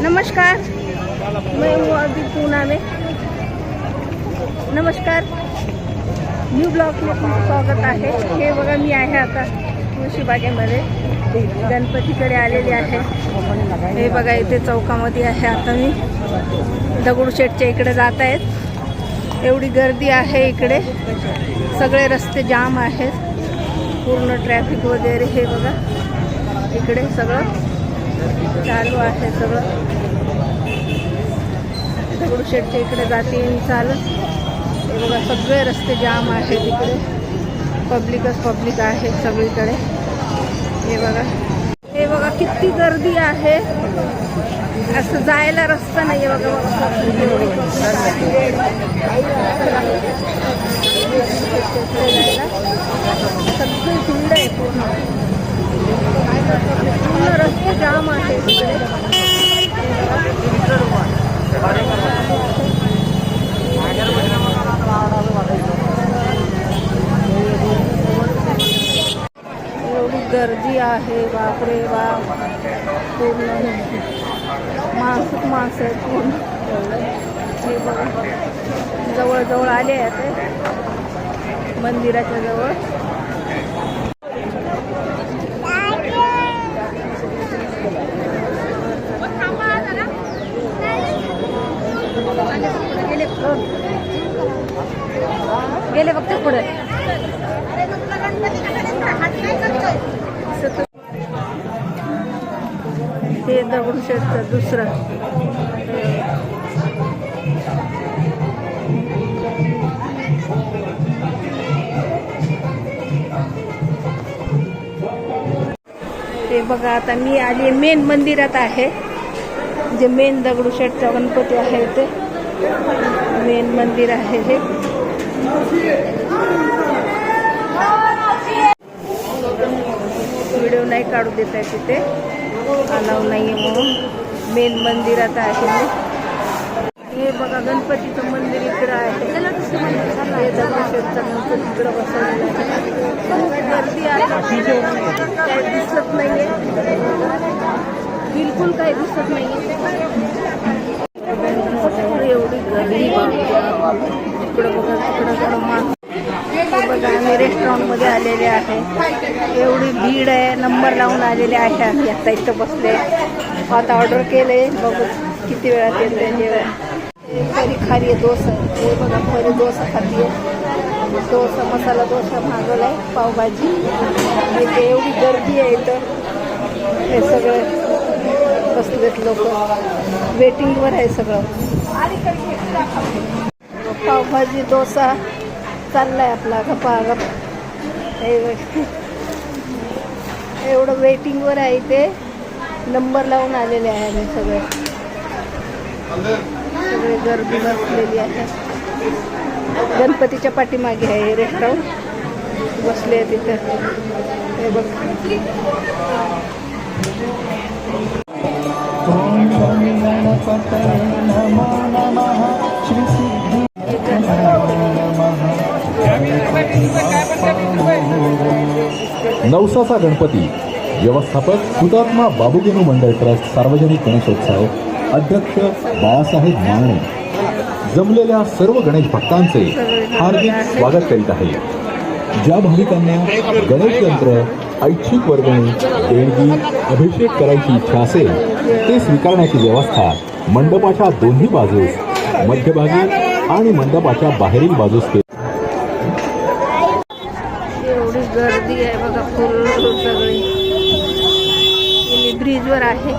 नमस्कार, मैं हूँ अभी पूना में। नमस्कार, न्यू ब्लॉग में तुमचं स्वागत आहे। हे बघा, मी आहे आता तुळशीबागेमध्ये, गणपतीकडे आलेली आहे। हे बघा, इथे चौकामध्ये आहे आता मी। दगडूशेठच्या इकडे जात आहेत, एवढी गर्दी आहे इकडे, सगळे रस्ते जाम आहेत, पूर्ण ट्रॅफिक वगैरे। हे बघा, इकडे सगळं चालू आहे, सगळं दगडूशेठच्या इकडे जाते मी चालत। हे बघा, सगळे रस्ते जाम आहेत इकडे, पब्लिकच पब्लिक आहे सगळीकडे। हे बघा किती गर्दी आहे, असं जायला रस्ता नाही आहे बघा। सगळी झुंड आहे, पूर्ण रस्ते जाम आहे तिकडे। एवढी गर्दी आहे, बापरे बाप, पूर्ण माणसं आहेत पूर्ण। हे बघा, जवळ आले आहेत मंदिराच्या जवळ। गेले फक्त पुढे। हे दगडूशेठचं दुसरं ते बघा। आता मी आली मेन मंदिरात आहे, जे मेन दगडूशेठचा गणपती आहे ते मेन मंदिर आहे हे। व्हिडिओ नाही काढू देत आहे, तिथे अलाव नाही आहे म्हणून मेन मंदिरात आहे मी। हे बघा, गणपतीचं मंदिर इकडं आहे, हे दगडूशेठचा गणपती इकडं बसवलेला आहे। गर्दी आहे, काही दिसत नाहीये, बिलकुल काही दिसत नाहीये, एवढी गर्दी। इकडं बघा, तिकडं जरा बघा, आम्ही रेस्टॉरंटमध्ये आलेले आहे, एवढी भीड आहे, नंबर लावून आलेले आहे आम्ही। आता इथं बसले, आता ऑर्डर केले, बघू किती वेळात येते जेवण। खरी खारी डोसा, हे बघा, खरी डोसा खाती आहे, डोसा मसाला डोसा मागवला आहे, पावभाजी। इथे एवढी गर्दी आहे, इथं हे सगळे बसलेत लोक, वेटिंगवर आहे सगळं। पावभाजी डोसा चाललाय आपला गपागप। एवढं वेटिंगवर आहे, इथे नंबर लावून आलेले आहे आम्ही सगळे गर्दी बसलेली आहे। गणपतीच्या पाठीमागे आहे हे रेस्टॉरंट, बसले तिथे। हे बघ, नवसाचा गणपती व्यवस्थापक हुतात्मा बाबूगेनू मंडळ ट्रस्ट सार्वजनिक गणेशोत्सव अध्यक्ष बाळासाहेब माने जमलेल्या सर्व गणेश भक्तांचे हार्दिक स्वागत करीत आहे। ज्या भाविकांना गणेश यंत्र, ऐच्छिक वर्गणी, देणगी, अभिषेक करायची इच्छा असेल ते स्वीकारण्याची व्यवस्था मंडपाच्या दोन्ही बाजूस, मध्यभागी आणि मंडपाच्या बाहेरील बाजूस केली। एवढी गर्दी आहे बघा, फुल सगळी। ब्रिजवर आहे।